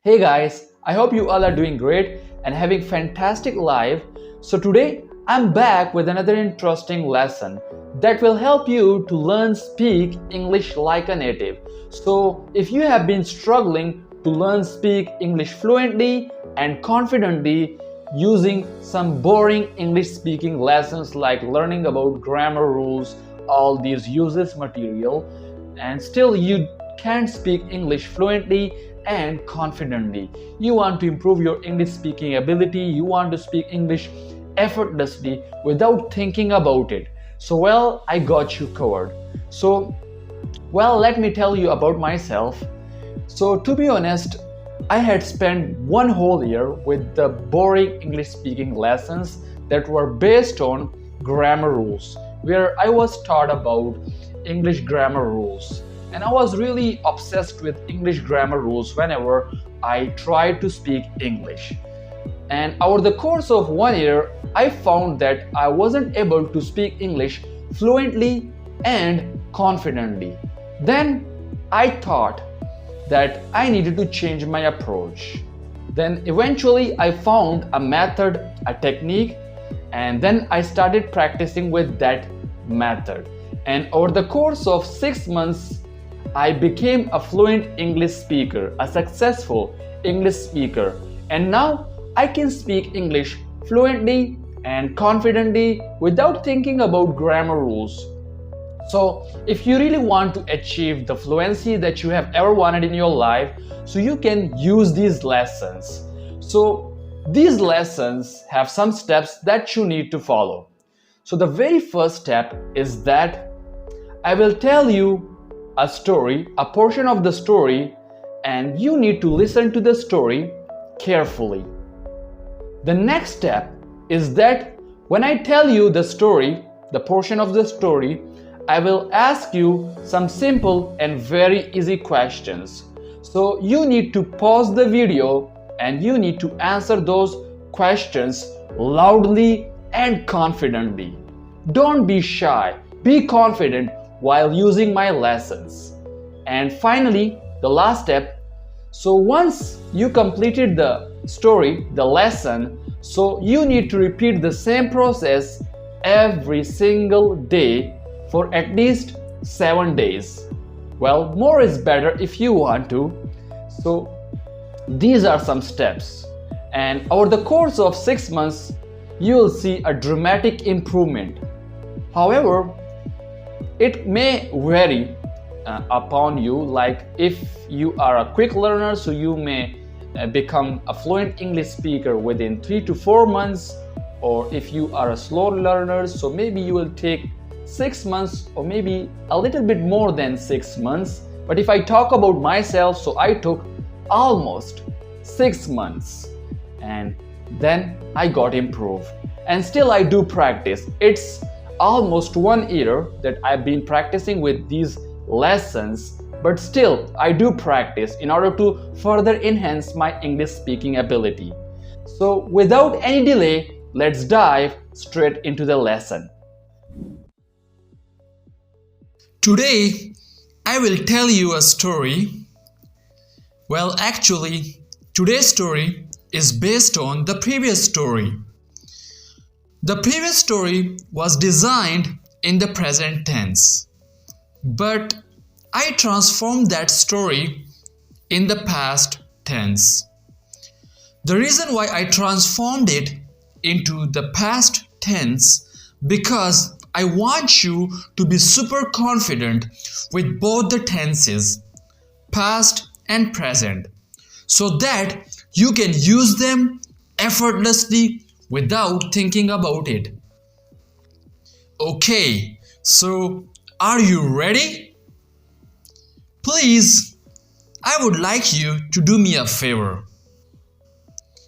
Hey guys, I hope you all are doing great and having fantastic life. So today I'm back with another interesting lesson that will help you to learn speak English like a native. So if you have been struggling to learn speak English fluently and confidently using some boring English speaking lessons like learning about grammar rules, all these useless material, and still you can't speak English fluently and confidently. You want to improve your English speaking ability, you want to speak English effortlessly without thinking about it. So, well, I got you covered. So, well, let me tell you about myself. So, to be honest, I had spent one whole year with the boring English speaking lessons that were based on grammar rules, where I was taught about English grammar rules. And I was really obsessed with English grammar rules whenever I tried to speak English. And over the course of 1 year, I found that I wasn't able to speak English fluently and confidently. Then I thought that I needed to change my approach. Then eventually I found a method, a technique, and then I started practicing with that method. And over the course of 6 months, I became a fluent English speaker, a successful English speaker, and now I can speak English fluently and confidently without thinking about grammar rules. So, if you really want to achieve the fluency that you have ever wanted in your life, so you can use these lessons. So, these lessons have some steps that you need to follow. So, the very first step is that I will tell you a story, a portion of the story, and you need to listen to the story carefully. The next step is that when I tell you the story, the portion of the story, I will ask you some simple and very easy questions. So you need to pause the video and you need to answer those questions loudly and confidently. Don't be shy, be confident while using my lessons. And finally, the last step. So once you completed the story, the lesson, so you need to repeat the same process every single day for at least 7 days. Well, more is better if you want to. So these are some steps. And over the course of 6 months, you will see a dramatic improvement. However, it may vary upon you, like if you are a quick learner, so you may become a fluent English speaker within 3 to 4 months, or if you are a slow learner, so maybe you will take 6 months or maybe a little bit more than 6 months. But if I talk about myself, so I took almost 6 months and then I got improved, and still I do practice. It's almost 1 year that I've been practicing with these lessons, but still I do practice in order to further enhance my English speaking ability. So without any delay, let's dive straight into the lesson. Today, I will tell you a story. Well, actually, today's story is based on the previous story. The previous story was designed in the present tense, but I transformed that story in the past tense. The reason why I transformed it into the past tense because I want you to be super confident with both the tenses, past and present, so that you can use them effortlessly without thinking about it. Okay, so are you ready? Please, I would like you to do me a favor.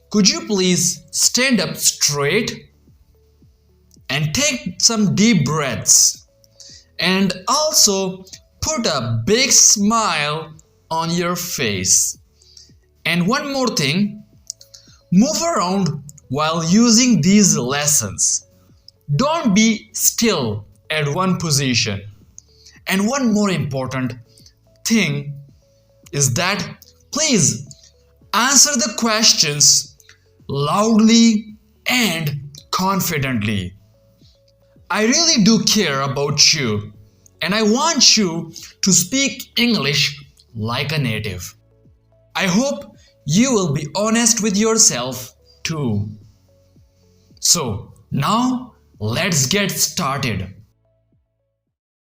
Could you please stand up straight and take some deep breaths, and also put a big smile on your face. And one more thing, move around while using these lessons. Don't be still at one position. And one more important thing is that please Answer the questions loudly and confidently. I really do care about you, and I want you to speak English like a native. I hope you will be honest with yourself too. So, now let's get started.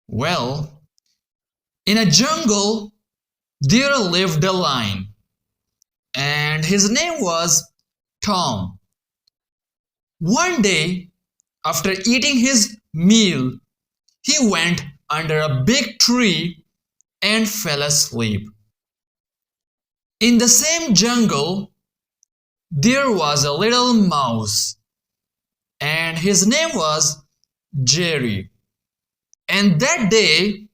Well, in a jungle, there lived a lion, and his name was Tom. One day, after eating his meal, he went under a big tree and fell asleep. In the same jungle, there was a little mouse, and his name was Jerry. And that day,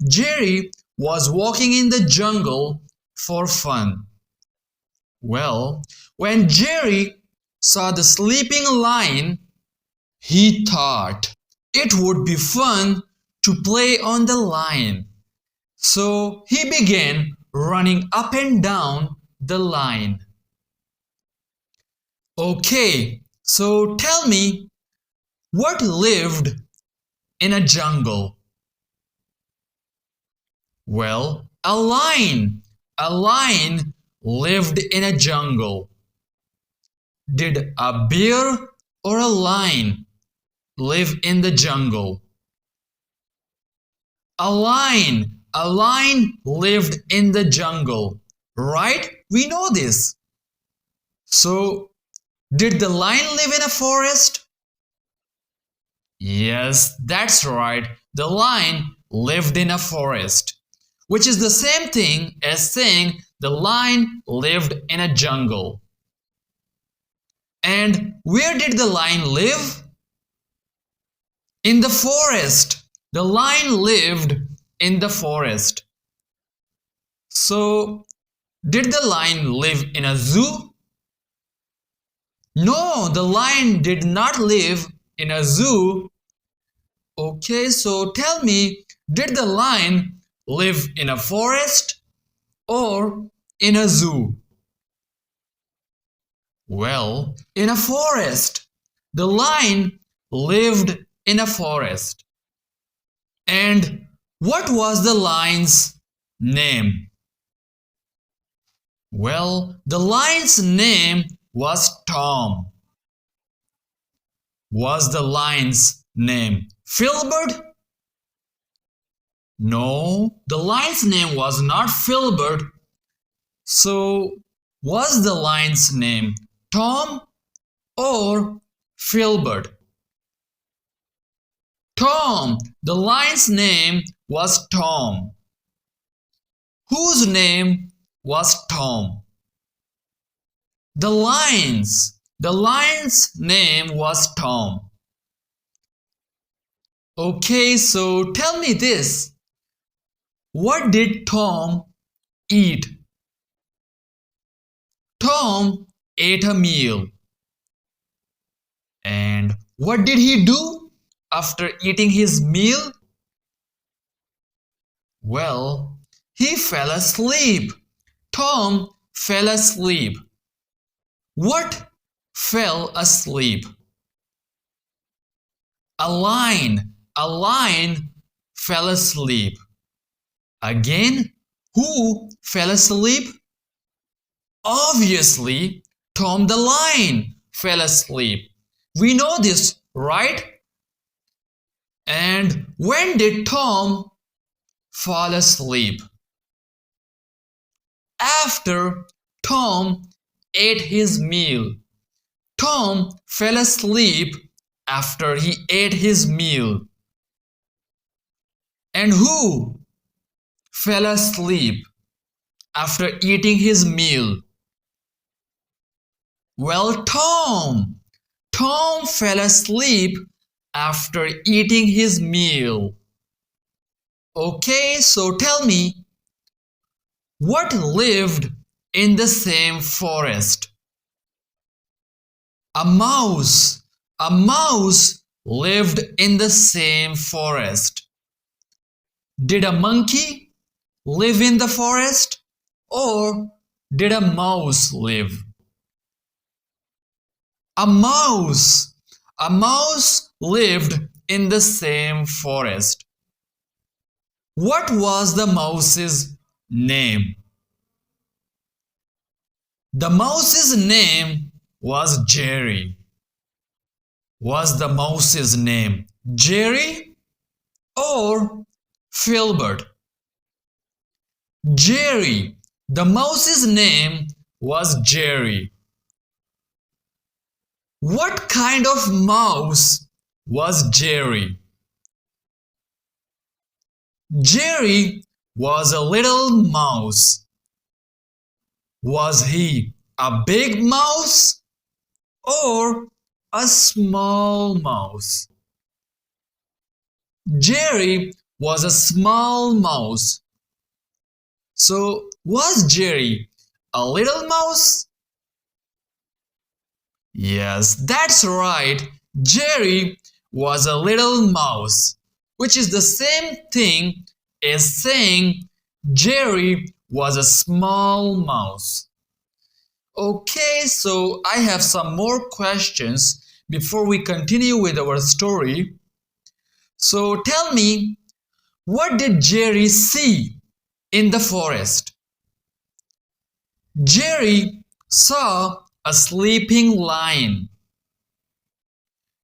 Jerry was walking in the jungle for fun. Well, when Jerry saw the sleeping lion, he thought it would be fun to play on the lion. So he began running up and down the line. Okay, so tell me, what lived in a jungle? Well, a lion. A lion lived in a jungle. Did a bear or a lion live in the jungle? A lion. A lion lived in the jungle. Right? We know this. So, did the lion live in a forest? Yes, that's right. The lion lived in a forest, which is the same thing as saying the lion lived in a jungle. And where did the lion live? In the forest. The lion lived in the forest. So, did the lion live in a zoo? No, the lion did not live in a zoo. Okay, so tell me, did the lion live in a forest or in a zoo? Well, in a forest. The lion lived in a forest. And what was the lion's name? Well, the lion's name was Tom. Was the lion's name Filbert? No, the lion's name was not Filbert. So, was the lion's name Tom or Filbert? Tom. The lion's name was Tom. Whose name was Tom? The lion's. The lion's name was Tom. Okay, so tell me this. What did Tom eat? Tom ate a meal. And what did he do after eating his meal? Well, he fell asleep. Tom fell asleep. What fell asleep? A lion. A lion fell asleep. Again, who fell asleep? Obviously, Tom the lion fell asleep. We know this, right? And when did Tom fall asleep? After Tom ate his meal. Tom fell asleep after he ate his meal. And who fell asleep after eating his meal? Well, Tom. Tom fell asleep after eating his meal. Okay, so tell me, what lived in the same forest? A mouse. A mouse lived in the same forest. Did a monkey live in the forest? Or did a mouse live? A mouse! A mouse lived in the same forest. What was the mouse's name? The mouse's name was Jerry. Was the mouse's name Jerry or Filbert? Jerry. The mouse's name was Jerry. What kind of mouse was Jerry? Jerry was a little mouse. Was he a big mouse or a small mouse? Jerry was a small mouse. So, was Jerry a little mouse? Yes, that's right. Jerry was a little mouse, which is the same thing as saying Jerry was a small mouse. Okay, so I have some more questions before we continue with our story. So tell me, what did Jerry see in the forest? Jerry saw a sleeping lion.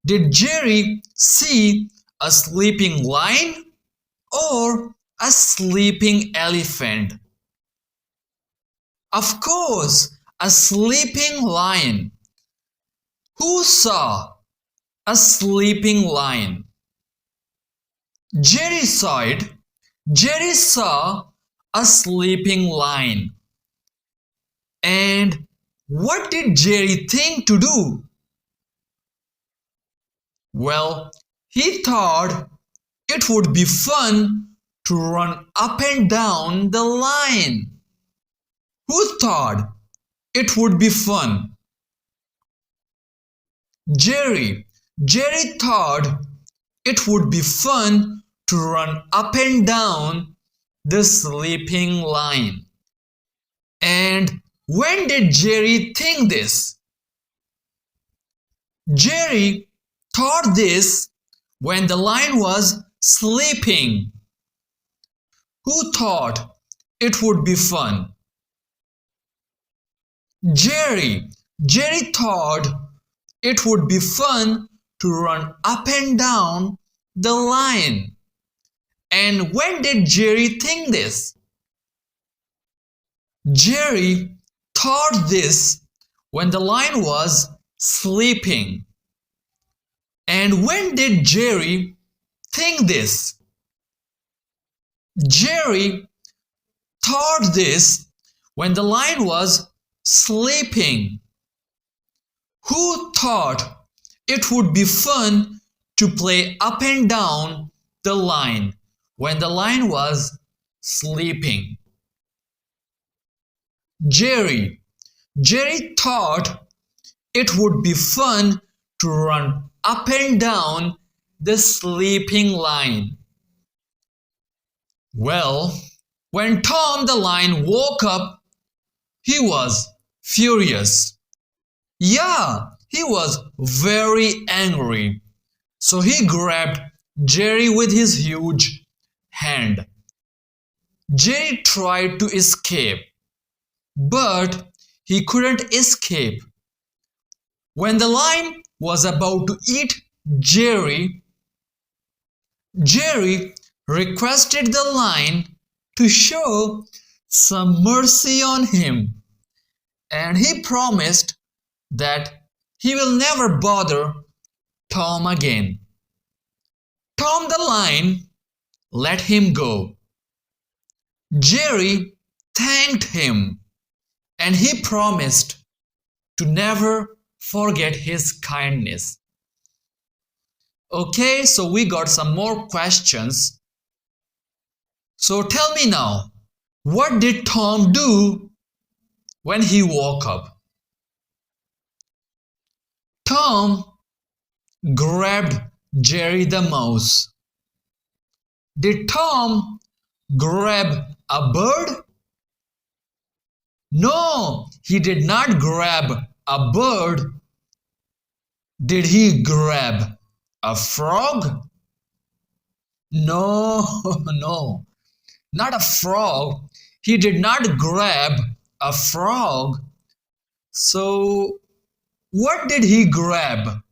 Did Jerry see a sleeping lion or a sleeping elephant? Of course, a sleeping lion. Who saw a sleeping lion? Jerry saw it. Jerry saw a sleeping lion. And what did Jerry think to do? Well, he thought it would be fun to run up and down the line. Who thought it would be fun? Jerry. Jerry thought it would be fun to run up and down the sleeping lion. And when did Jerry think this? Jerry thought this when the lion was sleeping. Who thought it would be fun? Jerry. Jerry thought it would be fun to run up and down the line. And when did Jerry think this? Jerry thought this when the lion was sleeping. And when did Jerry think this? Jerry thought this when the lion was sleeping. Who thought it would be fun to play up and down the line when the lion was sleeping? Jerry. Jerry thought it would be fun to run up and down the sleeping lion. Well, when Tom the lion woke up, he was furious. Yeah, he was very angry. So he grabbed Jerry with his huge hand. Jerry tried to escape, but he couldn't escape. When the lion was about to eat Jerry, Jerry requested the lion to show some mercy on him, and he promised that he will never bother Tom again. Tom the lion let him go. Jerry thanked him, and he promised to never forget his kindness. Okay, so we got some more questions. So tell me now, what did Tom do when he woke up? Tom grabbed Jerry the mouse. Did Tom grab a bird? No, he did not grab a bird. Did he grab a frog? No, no, not a frog. He did not grab a frog. So, what did he grab?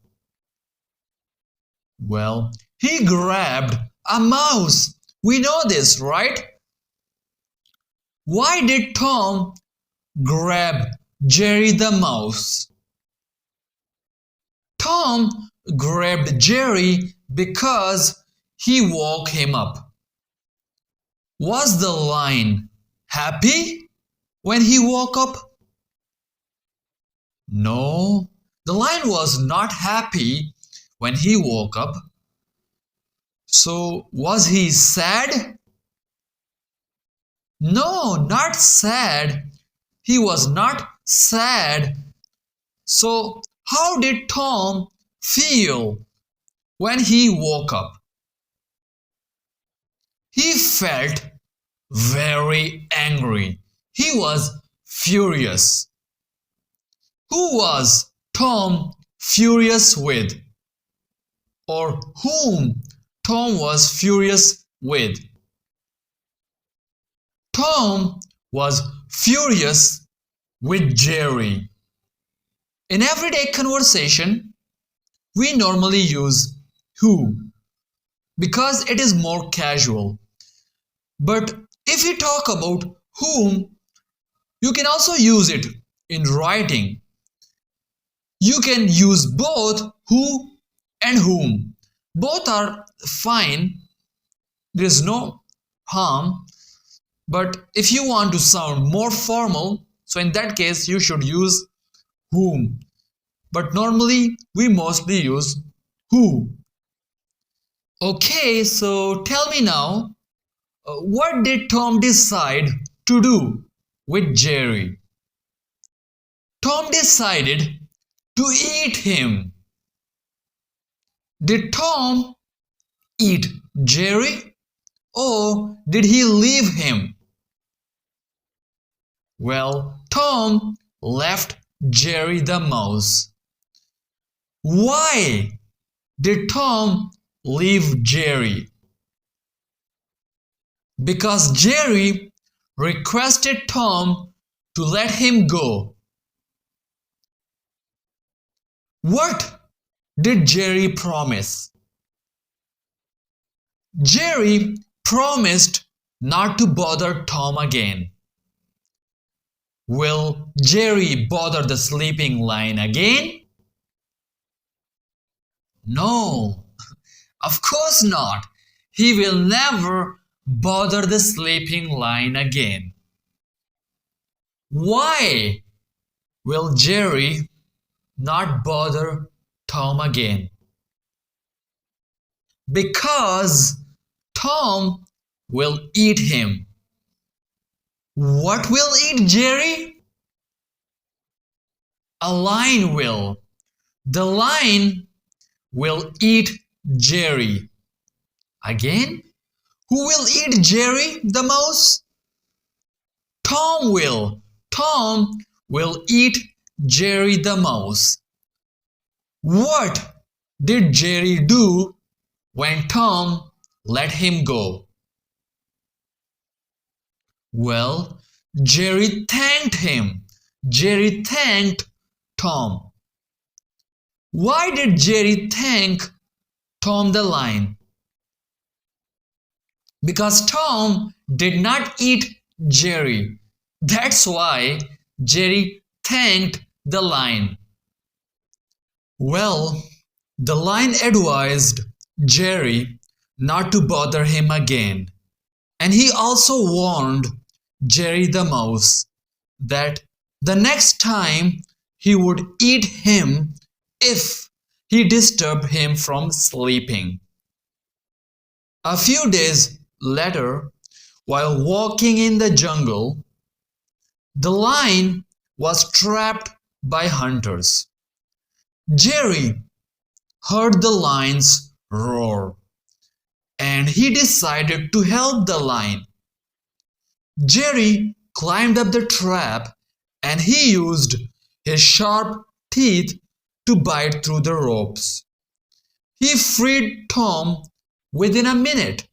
Well, he grabbed a mouse. We know this, right? Why did Tom grab Jerry the mouse? Tom grabbed Jerry because he woke him up. Was the lion happy when he woke up? No, the lion was not happy when he woke up. So, was he sad? No, not sad. He was not sad. So, how did Tom feel when he woke up? He felt very angry. He was furious. Who was Tom furious with? Or whom Tom was furious with? Tom was furious with Jerry. In everyday conversation, we normally use who because it is more casual. But if you talk about whom, you can also use it in writing. You can use both who and whom. Both are fine. There is no harm. But if you want to sound more formal, so in that case you should use whom. But normally we mostly use who. Okay, so tell me now, what did Tom decide to do with Jerry? Tom decided to eat him. Did Tom eat Jerry or did he leave him? Well, Tom left Jerry the mouse. Why did Tom leave Jerry? Because Jerry requested Tom to let him go. What did Jerry promise? Jerry promised not to bother Tom again. Will Jerry bother the sleeping lion again? No, of course not. He will never bother the sleeping lion again. Why will Jerry not bother Tom again? Because Tom will eat him. What will eat Jerry? A lion will. The lion will eat Jerry. Again, who will eat Jerry the mouse? Tom will. Tom will eat Jerry the mouse. What did Jerry do when Tom let him go? Well, Jerry thanked him. Jerry thanked Tom. Why did Jerry thank Tom the lion? Because Tom did not eat Jerry. That's why Jerry thanked the lion. Well, the lion advised Jerry not to bother him again. And he also warned Jerry the mouse that the next time he would eat him if he disturbed him from sleeping. A few days later, while walking in the jungle, the lion was trapped by hunters. Jerry heard the lions roar, and he decided to help the lion. Jerry climbed up the trap and he used his sharp teeth to bite through the ropes. He freed Tom within a minute.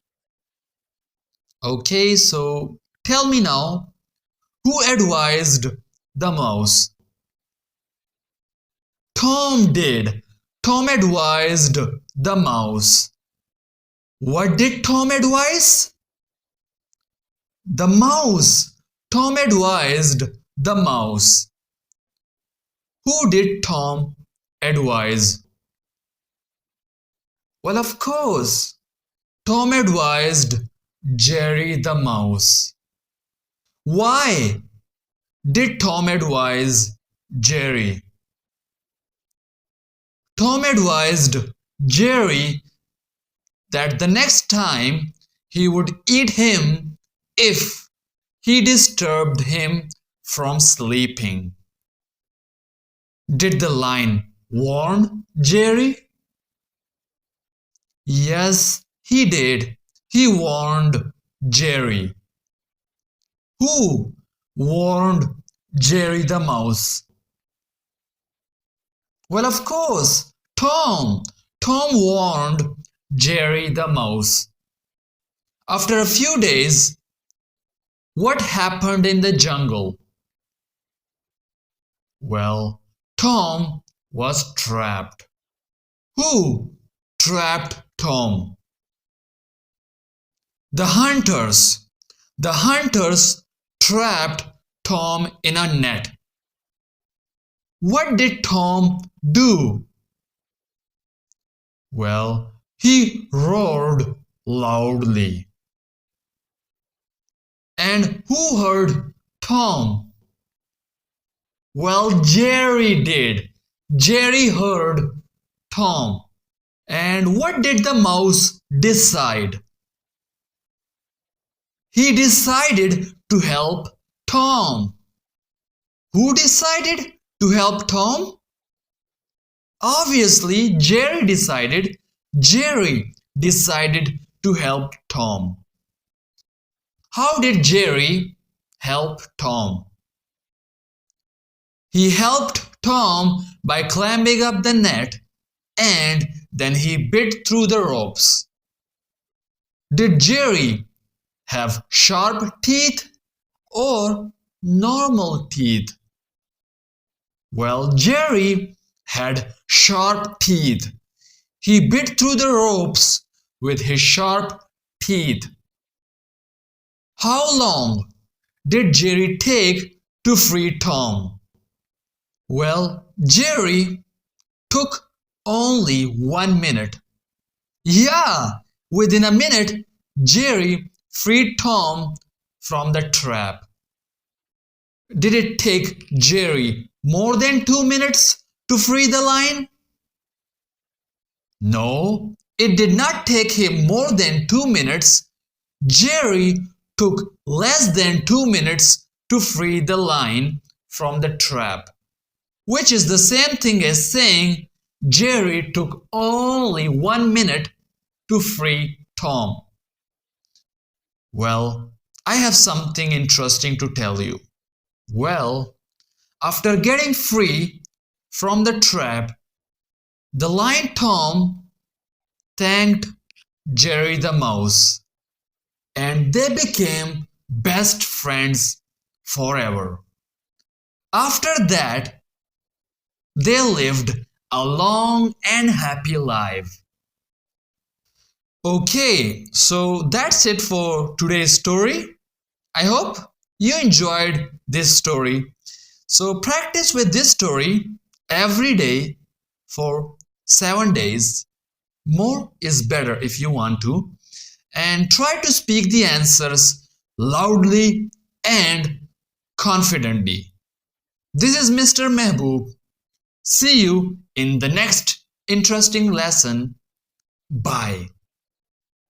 Okay, so tell me now, who advised the mouse? Tom did. Tom advised the mouse. What did Tom advise? The mouse. Tom advised the mouse. Who did Tom advise? Well, of course, Tom advised Jerry the mouse. Why did Tom advise Jerry? Tom advised Jerry that the next time he would eat him if he disturbed him from sleeping. Did the lion warn Jerry? Yes, he did. He warned Jerry. Who warned Jerry the mouse? Well, of course, Tom. Tom warned Jerry the mouse. After a few days, what happened in the jungle? Well, Tom was trapped. Who trapped Tom? The hunters. The hunters trapped Tom in a net. What did Tom do? Well, he roared loudly. And who heard Tom? Well, Jerry did. Jerry heard Tom. And what did the mouse decide? He decided to help Tom. Who decided to help Tom? Obviously, Jerry decided. Jerry decided to help Tom. How did Jerry help Tom? He helped Tom by climbing up the net and then he bit through the ropes. Did Jerry have sharp teeth or normal teeth? Well, Jerry had sharp teeth. He bit through the ropes with his sharp teeth. How long did Jerry take to free Tom? Well, Jerry took only 1 minute. Yeah, within a minute, Jerry freed Tom from the trap. Did it take Jerry more than 2 minutes to free the lion? No, it did not take him more than 2 minutes. Jerry took less than 2 minutes to free the lion from the trap, which is the same thing as saying Jerry took only 1 minute to free Tom. Well, I have something interesting to tell you. Well, after getting free from the trap, the lion Tom thanked Jerry the mouse, and they became best friends forever. After that, they lived a long and happy life. Okay, so that's it for today's story. I hope you enjoyed this story. So practice with this story every day for 7 days. More is better if you want to. And try to speak the answers loudly and confidently. This is Mr. Mehboob. See you in the next interesting lesson. Bye.